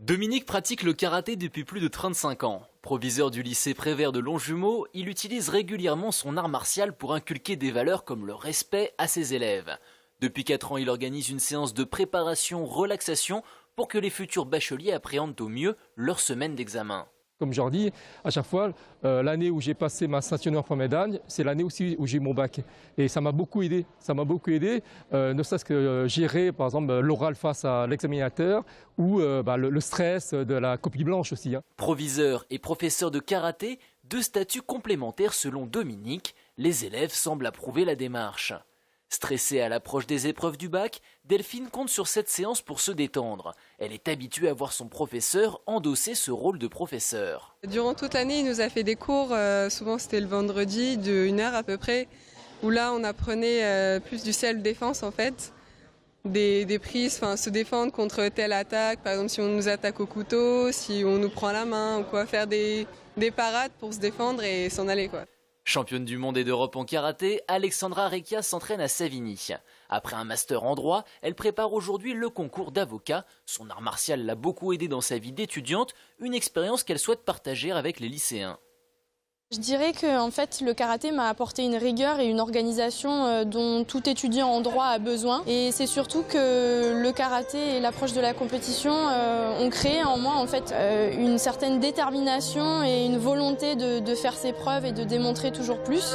Dominique pratique le karaté depuis plus de 35 ans. Proviseur du lycée Prévert de Longjumeau, il utilise régulièrement son art martial pour inculquer des valeurs comme le respect à ses élèves. Depuis 4 ans, il organise une séance de préparation-relaxation pour que les futurs bacheliers appréhendent au mieux leur semaine d'examen. Comme je leur dis, à chaque fois, l'année où j'ai passé ma stationnaire première d'âne, c'est l'année aussi où j'ai eu mon bac. Et ça m'a beaucoup aidé. Ne serait-ce que gérer, par exemple, l'oral face à l'examinateur ou le stress de la copie blanche aussi. Proviseur et professeur de karaté, deux statuts complémentaires selon Dominique. Les élèves semblent approuver la démarche. Stressée à l'approche des épreuves du bac, Delphine compte sur cette séance pour se détendre. Elle est habituée à voir son professeur endosser ce rôle de professeur. Durant toute l'année, il nous a fait des cours, souvent c'était le vendredi, de 1 heure à peu près, où là on apprenait plus du self-défense en fait, des prises, se défendre contre telle attaque, par exemple si on nous attaque au couteau, si on nous prend la main ou quoi, faire des parades pour se défendre et s'en aller quoi. Championne du monde et d'Europe en karaté, Alexandra Rekia s'entraîne à Savigny. Après un master en droit, elle prépare aujourd'hui le concours d'avocat. Son art martial l'a beaucoup aidée dans sa vie d'étudiante, une expérience qu'elle souhaite partager avec les lycéens. Je dirais que en fait, le karaté m'a apporté une rigueur et une organisation dont tout étudiant en droit a besoin. Et c'est surtout que le karaté et l'approche de la compétition ont créé en moi en fait, une certaine détermination et une volonté de faire ses preuves et de démontrer toujours plus.